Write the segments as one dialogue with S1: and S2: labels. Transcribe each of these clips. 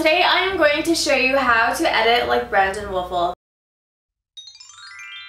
S1: Today I am going to show you how to edit like Brandon Woelfel.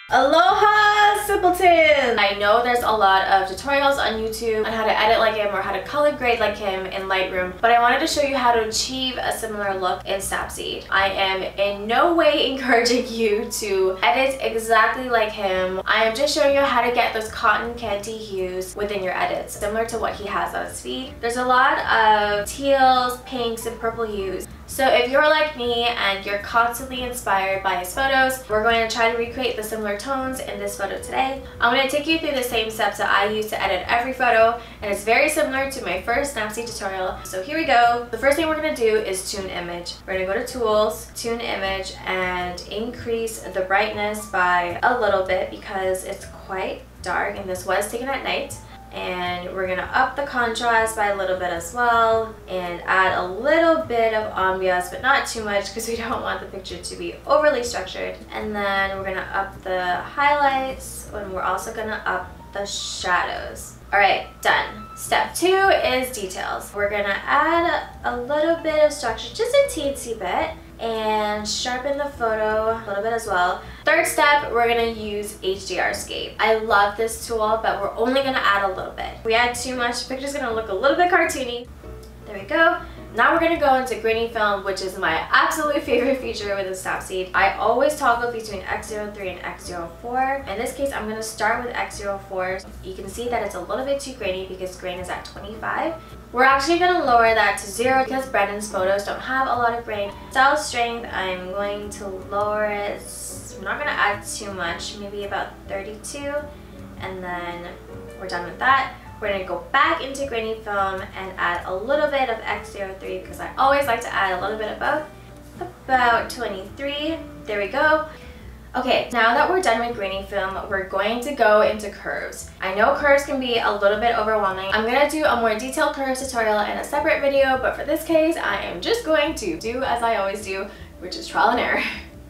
S1: Aloha simpletons! I know there's a lot of tutorials on YouTube on how to edit like him or how to color grade like him in Lightroom, but I wanted to show you how to achieve a similar look in Snapseed. I am in no way encouraging you to edit exactly like him. I am just showing you how to get those cotton candy hues within your edits, similar to what he has on his feed. There's a lot of teals, pinks, and purple hues. So if you're like me and you're constantly inspired by his photos, we're going to try to recreate the similar tones in this photo today. I'm going to take you through the same steps that I use to edit every photo, and it's very similar to my first Snapseed tutorial. So here we go. The first thing we're going to do is tune image. We're going to go to tools, tune image, and increase the brightness by a little bit because it's quite dark and this was taken at night. And we're gonna up the contrast by a little bit as well and add a little bit of ambiance, but not too much because we don't want the picture to be overly structured. And then we're gonna up the highlights and we're also gonna up the shadows. Alright, done. Step 2 is details. We're gonna add a little bit of structure, just a teensy bit, and sharpen the photo a little bit as well. Third step, we're gonna use HDRscape. I love this tool, but we're only gonna add a little bit. If we add too much, the picture's gonna look a little bit cartoony. There we go. Now we're gonna go into grainy film, which is my absolute favorite feature with the Snapseed. I always toggle between X03 and X04. In this case, I'm gonna start with X04. You can see that it's a little bit too grainy because grain is at 25. We're actually gonna lower that to 0 because Brandon's photos don't have a lot of grain. Style strength, I'm going to lower it. I'm not gonna add too much, maybe about 32, and then we're done with that. We're going to go back into grainy film and add a little bit of X03 because I always like to add a little bit of both. About 23. There we go. Okay, now that we're done with grainy film, we're going to go into curves. I know curves can be a little bit overwhelming. I'm going to do a more detailed curves tutorial in a separate video, but for this case, I am just going to do as I always do, which is trial and error.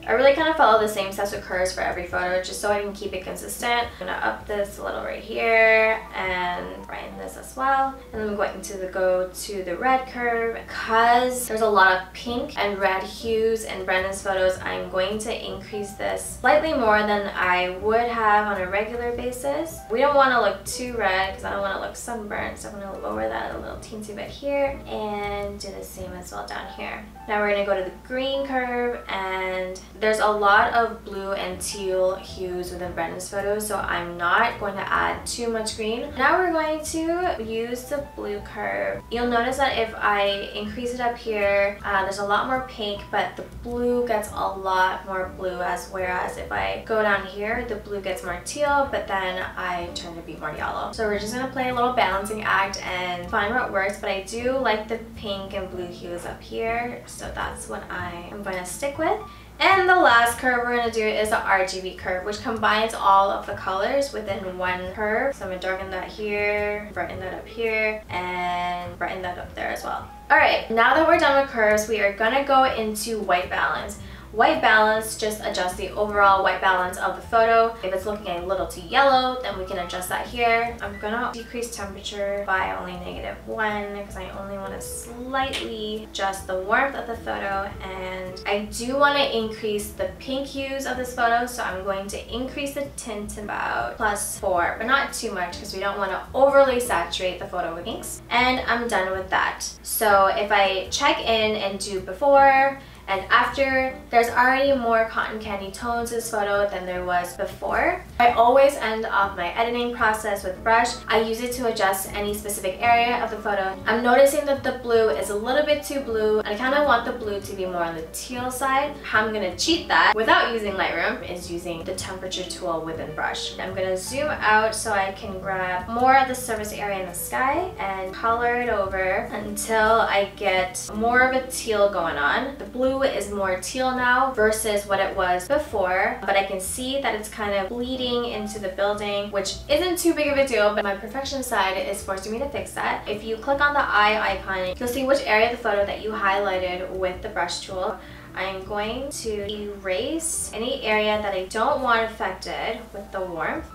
S1: I really kind of follow the same steps with curves for every photo just so I can keep it consistent. I'm gonna up this a little right here and brighten this as well. And then I'm going to go to the red curve. Because there's a lot of pink and red hues in Brandon's photos, I'm going to increase this slightly more than I would have on a regular basis. We don't want to look too red because I don't want to look sunburnt, so I'm going to lower that a little teensy bit here and do the same as well down here. Now we're going to go to the green curve, and there's a lot of blue and teal hues within Brandon's photos, so I'm not going to add too much green. Now we're going to use the blue curve. You'll notice that if I increase it up here, there's a lot more pink, but the blue gets a lot more blue, whereas if I go down here, the blue gets more teal, but then I turn to be more yellow. So we're just going to play a little balancing act and find what works, but I do like the pink and blue hues up here, so that's what I am going to stick with. And the last curve we're going to do is the RGB curve, which combines all of the colors within one curve. So I'm going to darken that here, brighten that up here, and brighten that up there as well. Alright, now that we're done with curves, we are going to go into white balance. White balance just adjusts the overall white balance of the photo. If it's looking a little too yellow, then we can adjust that here. I'm gonna decrease temperature by only -1 because I only want to slightly adjust the warmth of the photo, and I do want to increase the pink hues of this photo, so I'm going to increase the tint about +4, but not too much because we don't want to overly saturate the photo with pinks. And I'm done with that. So if I check in and do before and after, there's already more cotton candy tones in this photo than there was before. I always end off my editing process with brush. I use it to adjust any specific area of the photo. I'm noticing that the blue is a little bit too blue, and I kind of want the blue to be more on the teal side. How I'm going to cheat that without using Lightroom is using the temperature tool within brush. I'm going to zoom out so I can grab more of the surface area in the sky and color it over until I get more of a teal going on. The blue is more teal now versus what it was before, but I can see that it's kind of bleeding into the building, which isn't too big of a deal, but my perfection side is forcing me to fix that. If you click on the eye icon, you'll see which area of the photo that you highlighted with the brush tool. I'm going to erase any area that I don't want affected with the warmth.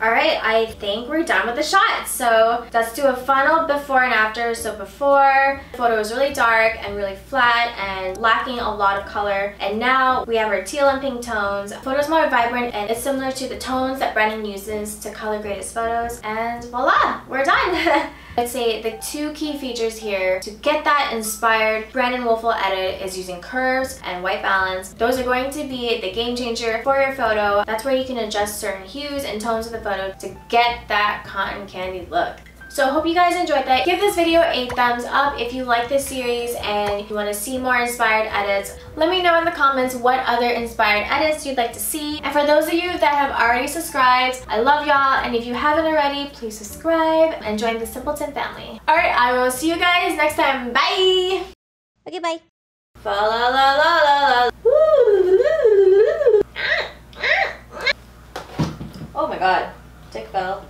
S1: Alright, I think we're done with the shot. So let's do a final before and after. So before, the photo was really dark and really flat and lacking a lot of color. And now we have our teal and pink tones. The photo's more vibrant and it's similar to the tones that Brandon uses to color grade his photos. And voila, we're done. I'd say the two key features here to get that inspired Brandon Woelfel edit is using curves and white balance. Those are going to be the game changer for your photo. That's where you can adjust certain hues and tones of the photo to get that cotton candy look. So I hope you guys enjoyed that. Give this video a thumbs up if you like this series and you want to see more inspired edits. Let me know in the comments what other inspired edits you'd like to see. And for those of you that have already subscribed, I love y'all. And if you haven't already, please subscribe and join the Simpleton family. Alright, I will see you guys next time. Bye!
S2: Okay, bye.
S1: Fa la la la la la. Oh my god. Dick fell.